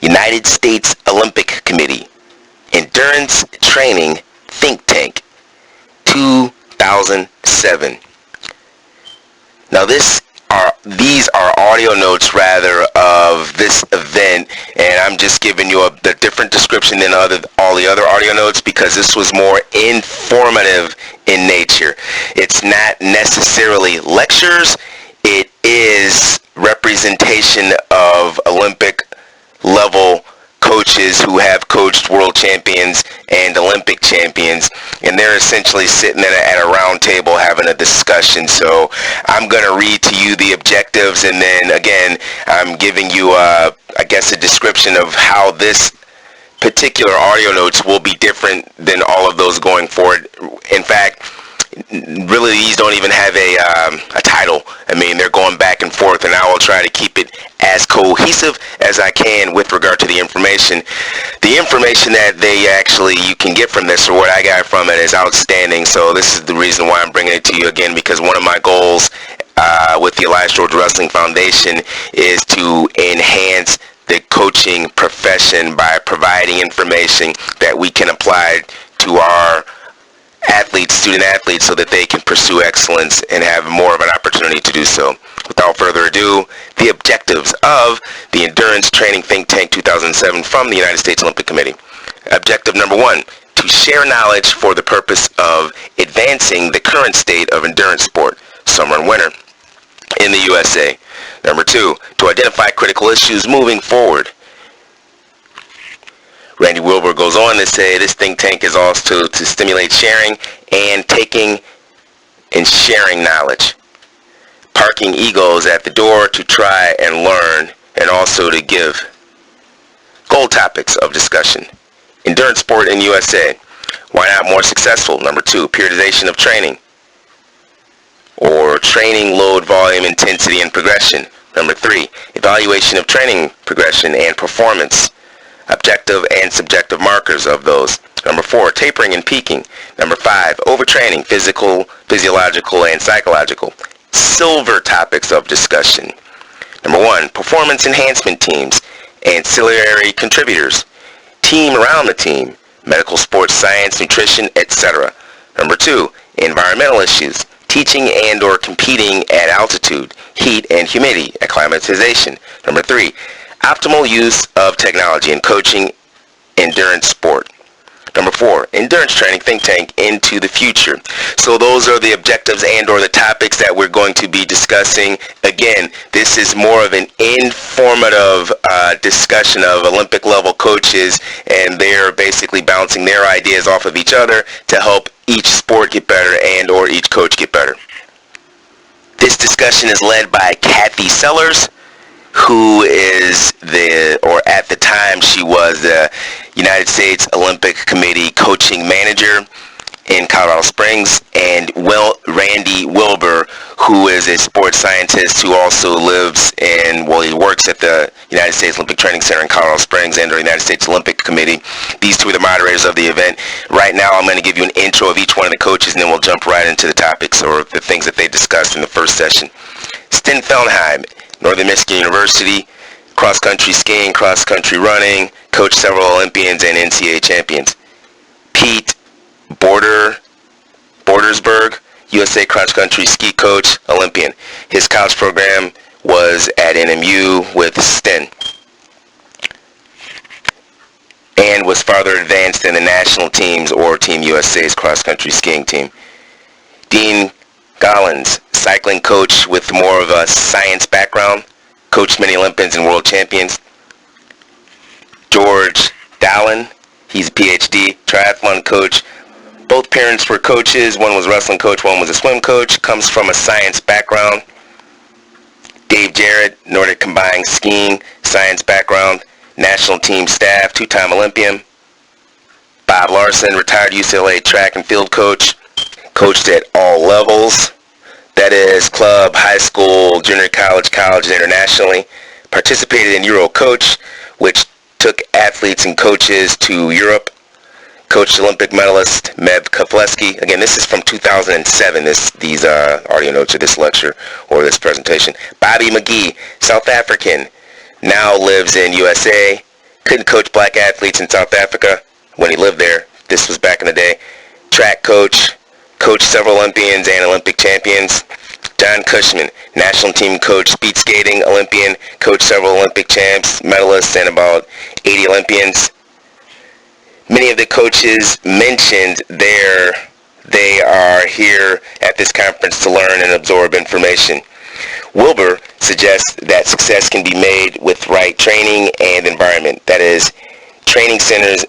United States Olympic Committee, Endurance Training Think Tank, 2007. Now these are audio notes rather of this event, and I'm just giving you the different description than all the other audio notes because this was more informative in nature. It's not necessarily lectures, it is representation of Olympic level coaches who have coached world champions and Olympic champions, and they're essentially sitting at a round table having a discussion. So I'm going to read to you the objectives, and then again I'm giving you I guess a description of how this particular audio notes will be different than all of those going forward. In fact, really these don't even have a title. I mean, they're going back and forth, and I will try to keep it as cohesive as I can with regard to the information. The information that you can get from this, or what I got from it, is outstanding. So this is the reason why I'm bringing it to you again, because one of my goals with the Elias George Wrestling Foundation is to enhance the coaching profession by providing information that we can apply to our student athletes, so that they can pursue excellence and have more of an opportunity to do so. Without further ado, the objectives of the Endurance Training Think Tank 2007 from the United States Olympic Committee. Objective number 1, to share knowledge for the purpose of advancing the current state of endurance sport, summer and winter, in the USA. Number 2, to identify critical issues moving forward. Randy Wilbur goes on to say this think tank is also to stimulate sharing and taking and sharing knowledge. Parking egos at the door to try and learn, and also to give. Goal topics of discussion. Endurance sport in USA. Why not more successful? Number 2, periodization of training, or training load, volume, intensity, and progression. Number 3, evaluation of training progression and performance. Objective and subjective markers of those. Number 4, tapering and peaking. Number 5, overtraining, physical, physiological, and psychological. Silver topics of discussion. Number 1, performance enhancement teams, ancillary contributors, team around the team, medical, sports, science, nutrition, etc. Number 2, environmental issues, teaching and or competing at altitude, heat and humidity, acclimatization. Number 3, optimal use of technology in coaching endurance sport. Number 4, endurance training think tank into the future. So those are the objectives and or the topics that we're going to be discussing. Again, this is more of an informative discussion of Olympic level coaches, and they're basically bouncing their ideas off of each other to help each sport get better and or each coach get better. This discussion is led by Kathy Sellers, who is at the time she was the United States Olympic Committee coaching manager in Colorado Springs, and Randy Wilbur, who is a sports scientist who also lives he works at the United States Olympic Training Center in Colorado Springs and the United States Olympic Committee. These two are the moderators of the event. Right now I'm going to give you an intro of each one of the coaches, and then we'll jump right into the topics or the things that they discussed in the first session. Sten Felnheim, Northern Michigan University, cross-country skiing, cross-country running, coached several Olympians and NCAA champions. Pete Bordersberg, USA cross-country ski coach, Olympian. His college program was at NMU with Sten, and was farther advanced in the national teams or Team USA's cross-country skiing team. Dean Gollins, cycling coach with more of a science background, coached many Olympians and world champions. George Dallin, he's a PhD, triathlon coach. Both parents were coaches. One was a wrestling coach, one was a swim coach. Comes from a science background. Dave Jarrett, Nordic combined skiing, science background, national team staff, two-time Olympian. Bob Larson, retired UCLA track and field coach, coached at all levels. That is club, high school, junior college, and internationally. Participated in Euro Coach, which took athletes and coaches to Europe. Coached Olympic medalist Meb Kefleski. Again, this is from 2007, these audio notes of this lecture or this presentation. Bobby McGee, South African, now lives in USA. Couldn't coach black athletes in South Africa when he lived there. This was back in the day. Track coach, coached several Olympians and Olympic champions. John Cushman, national team coach, speed skating Olympian, coached several Olympic champs, medalists, and about 80 Olympians. Many of the coaches mentioned there, they are here at this conference to learn and absorb information. Wilbur suggests that success can be made with right training and environment. That is, training centers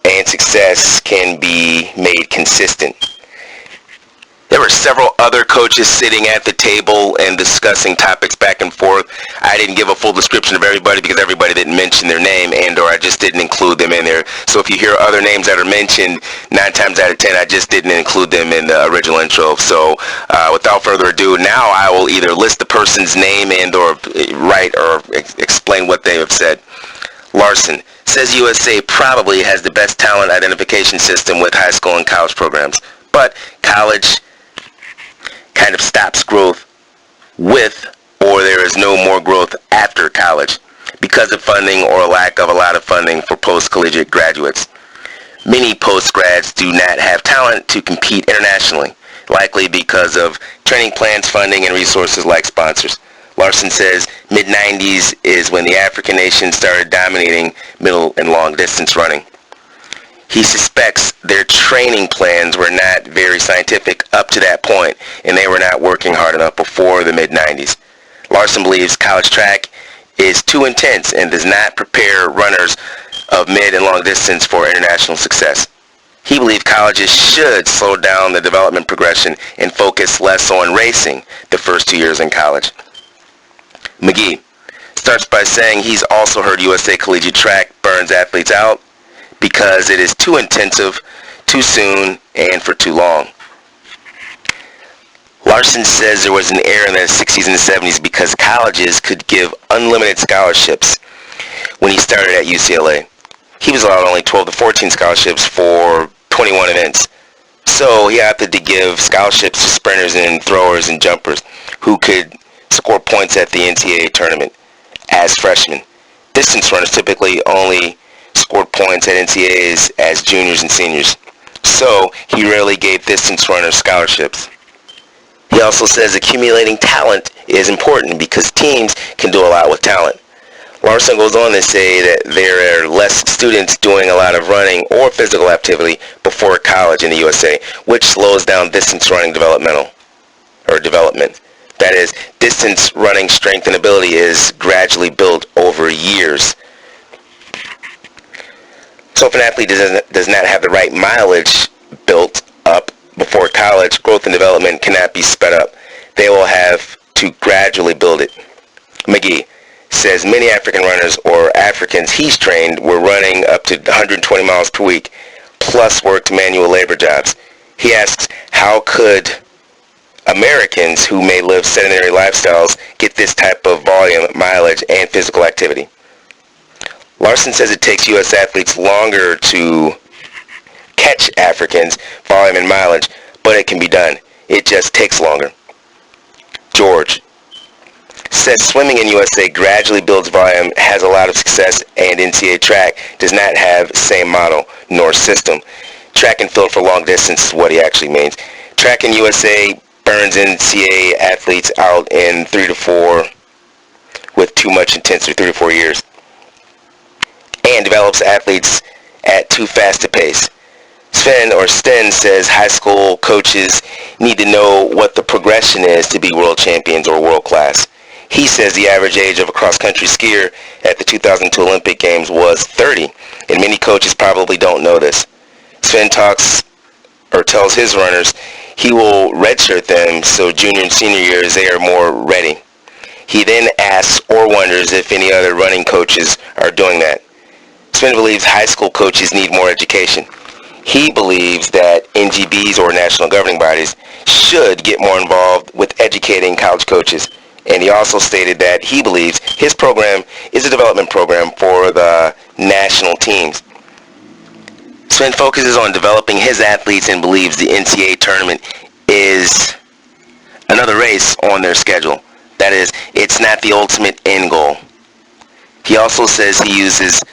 and success can be made consistent. There were several other coaches sitting at the table and discussing topics back and forth. I didn't give a full description of everybody because everybody didn't mention their name, and or I just didn't include them in there. So if you hear other names that are mentioned, 9 times out of 10, I just didn't include them in the original intro. So without further ado, now I will either list the person's name and or write or explain what they have said. Larson says USA probably has the best talent identification system with high school and college programs, but college kind of stops growth with, or there is no more growth after college because of funding or lack of a lot of funding for post-collegiate graduates. Many post-grads do not have talent to compete internationally, likely because of training plans, funding, and resources like sponsors. Larson says mid-90s is when the African nations started dominating middle and long distance running. He suspects their training plans were not very scientific up to that point, and they were not working hard enough before the mid-90s. Larson believes college track is too intense and does not prepare runners of mid and long distance for international success. He believes colleges should slow down the development progression and focus less on racing the first 2 years in college. McGee starts by saying he's also heard USA collegiate track burns athletes out because it is too intensive, too soon, and for too long. Larson says there was an era in the 60s and 70s because colleges could give unlimited scholarships when he started at UCLA. He was allowed only 12 to 14 scholarships for 21 events. So he opted to give scholarships to sprinters and throwers and jumpers who could score points at the NCAA tournament as freshmen. Distance runners typically only scored points at NCAAs as juniors and seniors. So he rarely gave distance runners scholarships. He also says accumulating talent is important because teams can do a lot with talent. Larson goes on to say that there are less students doing a lot of running or physical activity before college in the USA, which slows down distance running development. That is, distance running strength and ability is gradually built over years. So if an athlete does not have the right mileage built up before college, growth and development cannot be sped up. They will have to gradually build it. McGee says many African runners or Africans he's trained were running up to 120 miles per week, plus worked manual labor jobs. He asks, how could Americans who may live sedentary lifestyles get this type of volume, mileage, and physical activity? Larson says it takes U.S. athletes longer to catch Africans' volume and mileage, but it can be done. It just takes longer. George says swimming in USA gradually builds volume, has a lot of success, and NCAA track does not have the same model nor system. Track and field for long distance is what he actually means. Track in USA burns NCAA athletes out in 3 to 4 with too much intensity, 3 to 4 years, and develops athletes at too fast a pace. Sten says high school coaches need to know what the progression is to be world champions or world class. He says the average age of a cross-country skier at the 2002 Olympic Games was 30, and many coaches probably don't know this. Sven tells his runners he will redshirt them so junior and senior years they are more ready. He then asks or wonders if any other running coaches are doing that. Sven believes high school coaches need more education. He believes that NGBs or national governing bodies should get more involved with educating college coaches. And he also stated that he believes his program is a development program for the national teams. Sven focuses on developing his athletes and believes the NCAA tournament is another race on their schedule. That is, it's not the ultimate end goal. He also says he uses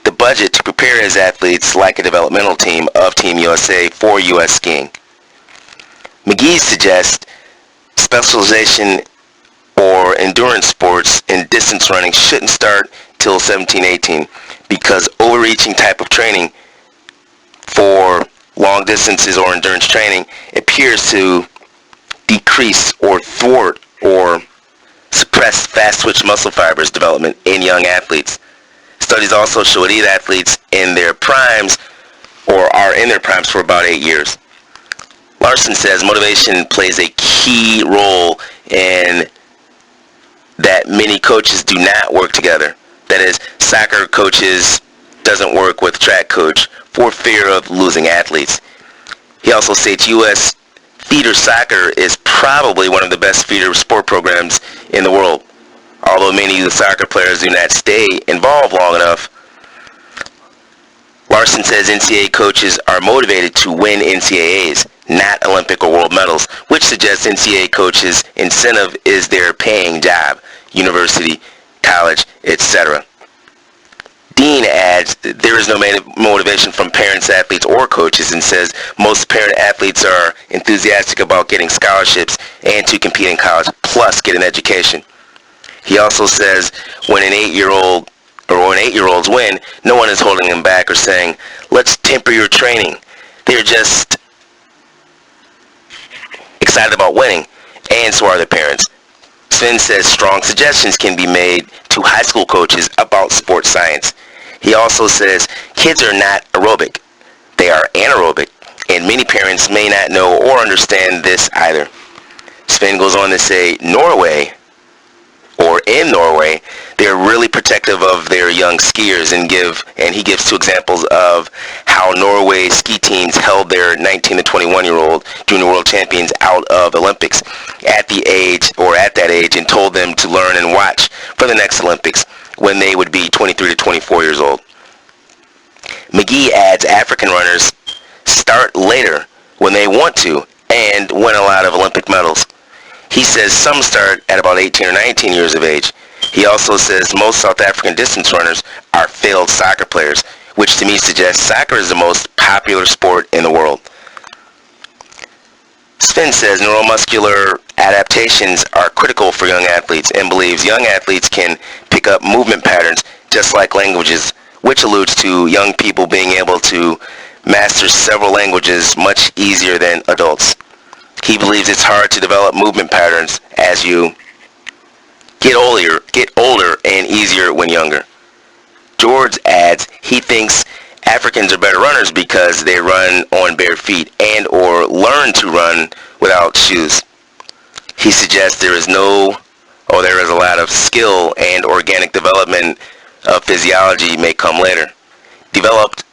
the budget to prepare his athletes like a developmental team of Team USA for U.S. skiing. McGee suggests specialization or endurance sports in distance running shouldn't start till 17-18 because overreaching type of training for long distances or endurance training appears to decrease or thwart or suppress fast twitch muscle fibers development in young athletes. Studies also show elite athletes in their primes or are in their primes for about 8 years. Larson says motivation plays a key role in that many coaches do not work together. That is, soccer coaches doesn't work with track coach for fear of losing athletes. He also states U.S. feeder soccer is probably one of the best feeder sport programs in the world. Although many youth soccer players do not stay involved long enough, Larson says NCAA coaches are motivated to win NCAAs, not Olympic or world medals, which suggests NCAA coaches' incentive is their paying job, university, college, etc. Dean adds there is no motivation from parents, athletes, or coaches, and says most parent athletes are enthusiastic about getting scholarships and to compete in college, plus get an education. He also says when an 8-year-old or when 8-year-olds win, no one is holding them back or saying, let's temper your training. They're just excited about winning, and so are their parents. Sven says strong suggestions can be made to high school coaches about sports science. He also says kids are not aerobic. They are anaerobic, and many parents may not know or understand this either. Sven goes on to say in Norway, they're really protective of their young skiers and he gives 2 examples of how Norway ski teams held their 19 to 21-year-old junior world champions out of Olympics at that age and told them to learn and watch for the next Olympics when they would be 23 to 24 years old. McGee adds African runners start later when they want to and win a lot of Olympic medals. He says some start at about 18 or 19 years of age. He also says most South African distance runners are failed soccer players, which to me suggests soccer is the most popular sport in the world. Sven says neuromuscular adaptations are critical for young athletes and believes young athletes can pick up movement patterns just like languages, which alludes to young people being able to master several languages much easier than adults. He believes it's hard to develop movement patterns as you get older and easier when younger. George adds he thinks Africans are better runners because they run on bare feet and or learn to run without shoes. He suggests there is a lot of skill and organic development of physiology may come later, developed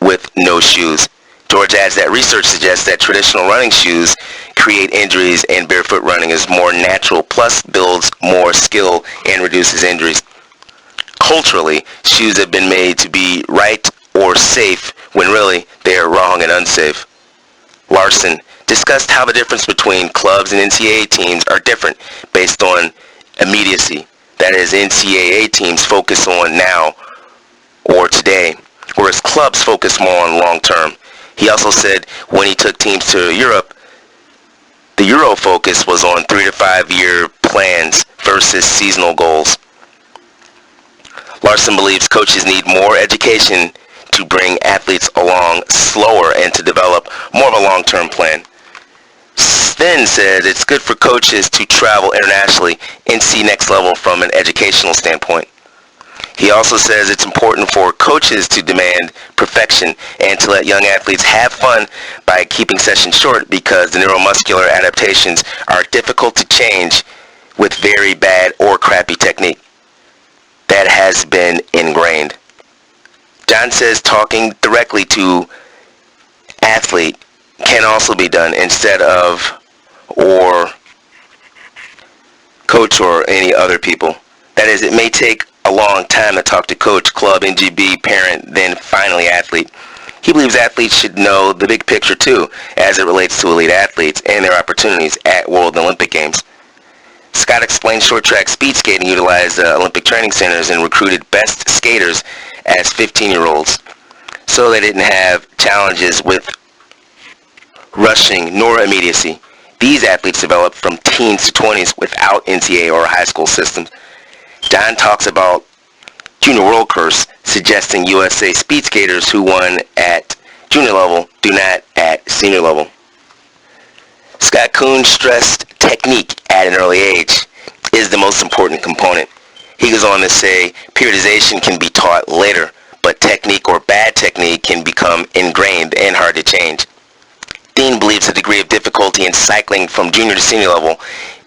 with no shoes. George adds that research suggests that traditional running shoes create injuries and barefoot running is more natural, plus builds more skill and reduces injuries. Culturally, shoes have been made to be right or safe when really they are wrong and unsafe. Larson discussed how the difference between clubs and NCAA teams are different based on immediacy. That is, NCAA teams focus on now or today, whereas clubs focus more on long term. He also said when he took teams to Europe, the Euro focus was on 3 to 5 year plans versus seasonal goals. Larson believes coaches need more education to bring athletes along slower and to develop more of a long-term plan. Sven said it's good for coaches to travel internationally and see next level from an educational standpoint. He also says it's important for coaches to demand perfection and to let young athletes have fun by keeping sessions short because the neuromuscular adaptations are difficult to change with very bad or crappy technique that has been ingrained. John says talking directly to athlete can also be done instead of or coach or any other people. That is, it may take a long time to talk to coach, club, NGB, parent, then finally athlete. He believes athletes should know the big picture too, as it relates to elite athletes and their opportunities at World and Olympic Games. Scott explained short track speed skating utilized Olympic training centers and recruited best skaters as 15-year-olds, so they didn't have challenges with rushing nor immediacy. These athletes developed from teens to 20s without NCAA or high school systems. Don talks about junior world curse, suggesting USA speed skaters who won at junior level do not at senior level. Scott Kuhn stressed technique at an early age is the most important component. He goes on to say periodization can be taught later, but technique or bad technique can become ingrained and hard to change. Dean believes the degree of difficulty in cycling from junior to senior level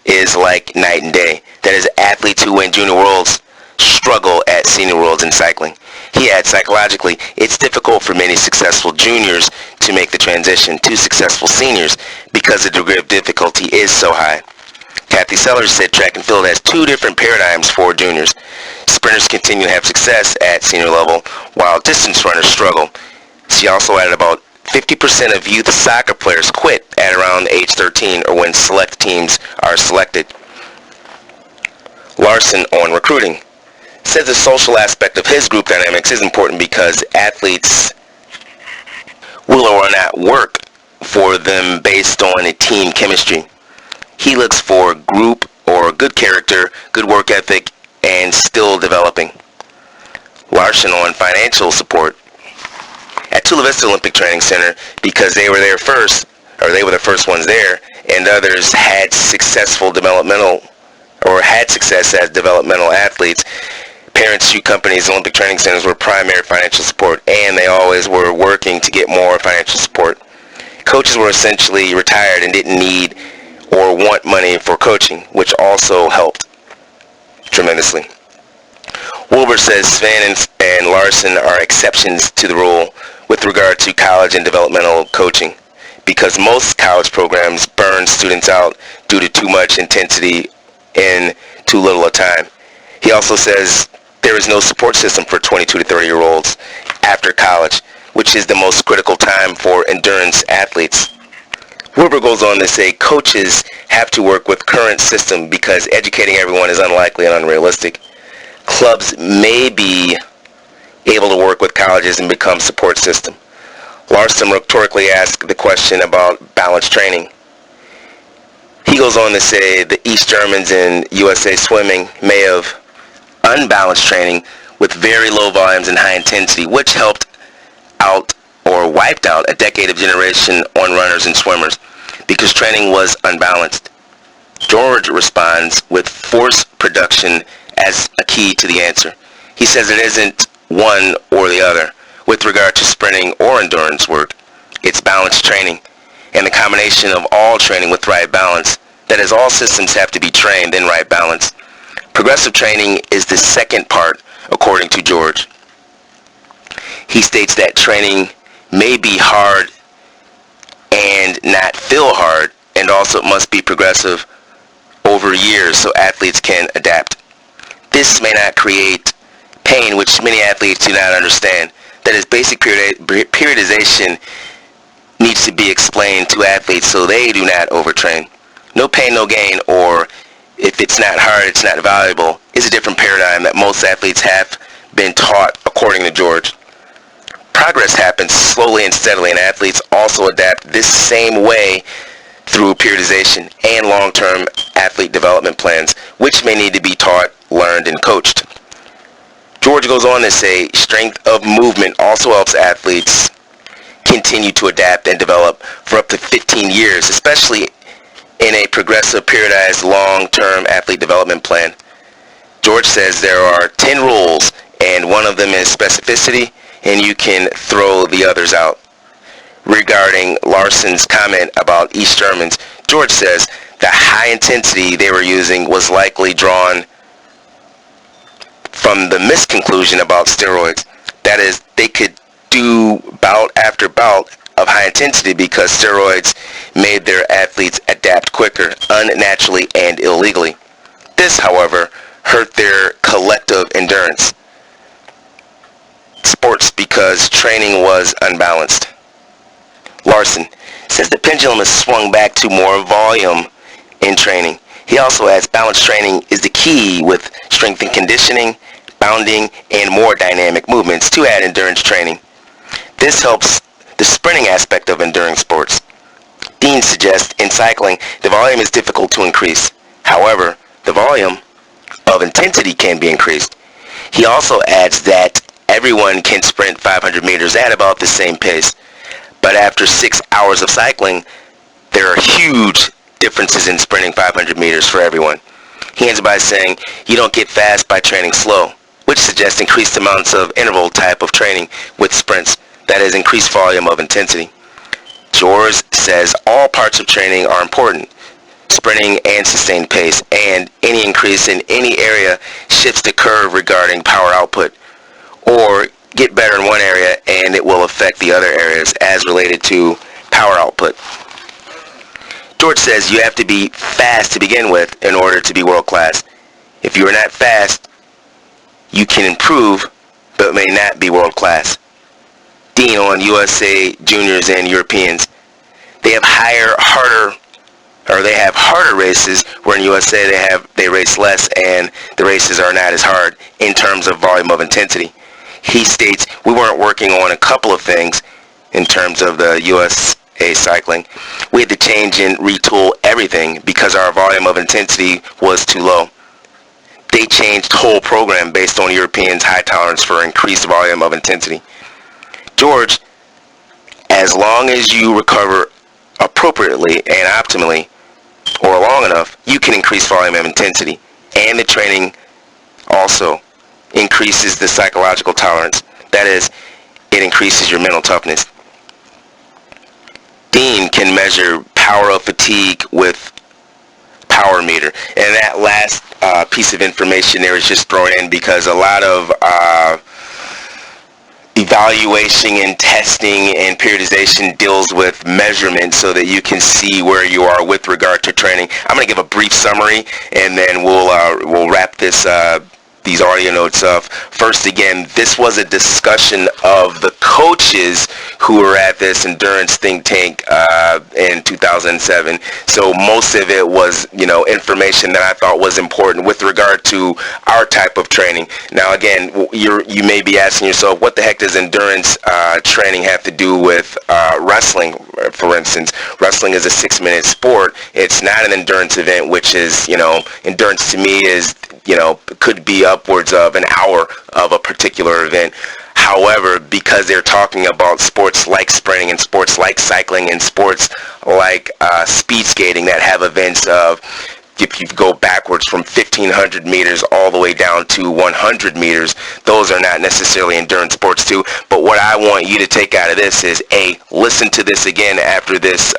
is like night and day. That is, athletes who win junior worlds struggle at senior worlds in cycling. He adds, psychologically, it's difficult for many successful juniors to make the transition to successful seniors because the degree of difficulty is so high. Kathy Sellers said track and field has two different paradigms for juniors. Sprinters continue to have success at senior level, while distance runners struggle. She also added about 50% of youth soccer players quit at around age 13 or when select teams are selected. Larson on recruiting says the social aspect of his group dynamics is important because athletes will or not work for them based on a team chemistry. He looks for group or good character, good work ethic, and still developing. Larson on financial support at Chula Vista Olympic Training Center because they were there first, or they were the first ones there, and others had success as developmental athletes. Parents, shoe companies, Olympic training centers were primary financial support, and they always were working to get more financial support. Coaches were essentially retired and didn't need or want money for coaching, which also helped tremendously. Wilbur says Sven and Larson are exceptions to the rule with regard to college and developmental coaching because most college programs burn students out due to too much intensity in too little a time. He also says there is no support system for 22 to 30-year-olds after college, which is the most critical time for endurance athletes. Wilbur goes on to say coaches have to work with current system because educating everyone is unlikely and unrealistic. Clubs may be able to work with colleges and become support system. Larson rhetorically asked the question about balanced training. He goes on to say the East Germans in USA Swimming may have unbalanced training with very low volumes and high intensity, which helped out or wiped out a decade of generation on runners and swimmers because training was unbalanced. George responds with force production as a key to the answer. He says it isn't one or the other. With regard to sprinting or endurance work, it's balanced training and the combination of all training with right balance. That is, all systems have to be trained in right balance. Progressive training is the second part, according to George. He states that training may be hard and not feel hard, and also it must be progressive over years so athletes can adapt. This may not create pain, which many athletes do not understand. That is, basic periodization needs to be explained to athletes so they do not overtrain. No pain, no gain, or if it's not hard, it's not valuable, is a different paradigm that most athletes have been taught, according to George. Progress happens slowly and steadily, and athletes also adapt this same way through periodization and long-term athlete development plans, which may need to be taught, learned, and coached. George goes on to say strength of movement also helps athletes continue to adapt and develop for up to 15 years, especially in a progressive, periodized, long-term athlete development plan. George says there are 10 rules, and one of them is specificity, and you can throw the others out. Regarding Larson's comment about East Germans, George says the high intensity they were using was likely drawn from the misconclusion about steroids. That is, they could do bout after bout of high intensity because steroids made their athletes adapt quicker, unnaturally and illegally. This, however, hurt their collective endurance sports because training was unbalanced. Larson says the pendulum has swung back to more volume in training. He also adds balanced training is the key with strength and conditioning bounding, and more dynamic movements to add endurance training. This helps the sprinting aspect of endurance sports. Dean suggests in cycling, the volume is difficult to increase. However, the volume of intensity can be increased. He also adds that everyone can sprint 500 meters at about the same pace. But after 6 hours of cycling, there are huge differences in sprinting 500 meters for everyone. He ends by saying, you don't get fast by training slow, which suggests increased amounts of interval type of training with sprints, that is, increased volume of intensity. George says all parts of training are important, sprinting and sustained pace, and any increase in any area shifts the curve regarding power output, or get better in one area and it will affect the other areas as related to power output. George says you have to be fast to begin with in order to be world class. If you are not fast, you can improve but may not be world class. Dean on USA Juniors and Europeans, they have harder races, where in USA they race less and the races are not as hard in terms of volume of intensity. He states, we weren't working on a couple of things in terms of the USA cycling. We had to change and retool everything because our volume of intensity was too low. They changed the whole program based on Europeans' high tolerance for increased volume of intensity. George, as long as you recover appropriately and optimally, or long enough, you can increase volume of intensity. And the training also increases the psychological tolerance. That is, it increases your mental toughness. Dean can measure power of fatigue with power meter. And that last piece of information there is just thrown in because a lot of evaluation and testing and periodization deals with measurement so that you can see where you are with regard to training. I'm going to give a brief summary and then we'll wrap these audio notes up. First, again, this was a discussion of the coaches who were at this endurance think tank in 2007. So most of it was, information that I thought was important with regard to our type of training. Now, again, you may be asking yourself, what the heck does endurance training have to do with wrestling, for instance? Wrestling is a 6-minute sport. It's not an endurance event, which is, endurance to me is, could be upwards of an hour of a particular event. However, because they're talking about sports like sprinting and sports like cycling and sports like speed skating that have events of, if you go backwards from 1,500 meters all the way down to 100 meters, those are not necessarily endurance sports too. But what I want you to take out of this is, A, listen to this again after this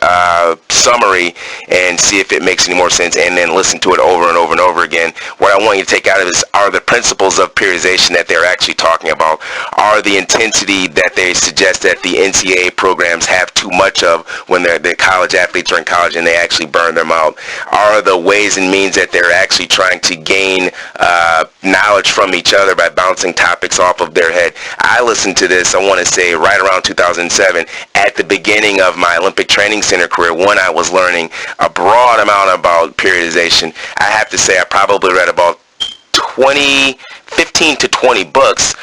summary and see if it makes any more sense, and then listen to it over and over and over again. What I want you to take out of this are the principles of periodization that they're actually talking about, are the intensity that they suggest that the NCAA programs have too much of when the college athletes are in college and they actually burn them out, are the ways and means that they're actually trying to gain knowledge from each other by bouncing topics off of their head. I listened to this, I want to say, right around 2007, at the beginning of my Olympic Training Center career, when I was learning a broad amount about periodization. I have to say I probably read about 15 to 20 books,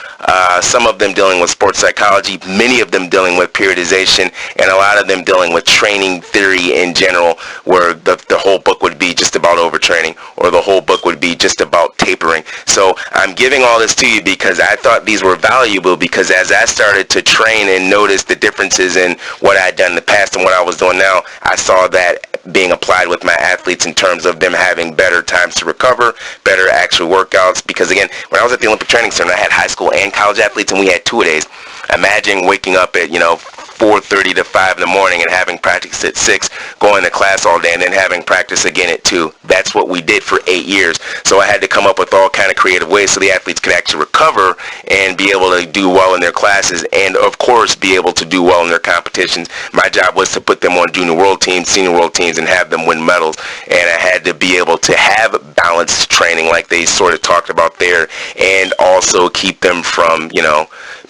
some of them dealing with sports psychology, many of them dealing with periodization, and a lot of them dealing with training theory in general, where the whole book would be just about overtraining, or the whole book would be just about tapering. So I'm giving all this to you because I thought these were valuable, because as I started to train and notice the differences in what I'd done in the past and what I was doing now, I saw that being applied with my athletes in terms of them having better times to recover, better actual workouts. Because again, when I was at the Olympic Training Center, I had high school and college athletes, and we had 2-a-days. Imagine waking up at 4:30 to 5 in the morning and having practice at 6, going to class all day, and then having practice again at 2. That's what we did for 8 years. So I had to come up with all kind of creative ways so the athletes could actually recover and be able to do well in their classes, and of course be able to do well in their competitions. My job was to put them on junior world teams, senior world teams, and have them win medals. And I had to be able to have balanced training like they sort of talked about there, and also keep them from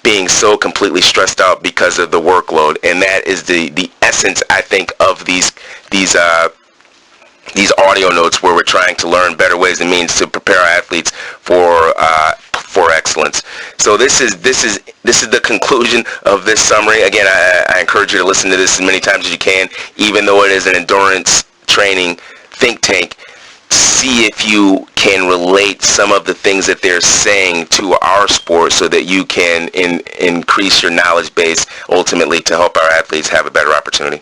being so completely stressed out because of the workload. And that is the essence, I think, of these audio notes, where we're trying to learn better ways and means to prepare our athletes for for excellence. So this is the conclusion of this summary. Again, I encourage you to listen to this as many times as you can, even though it is an endurance training think tank. See if you can relate some of the things that they're saying to our sport so that you can increase your knowledge base ultimately to help our athletes have a better opportunity.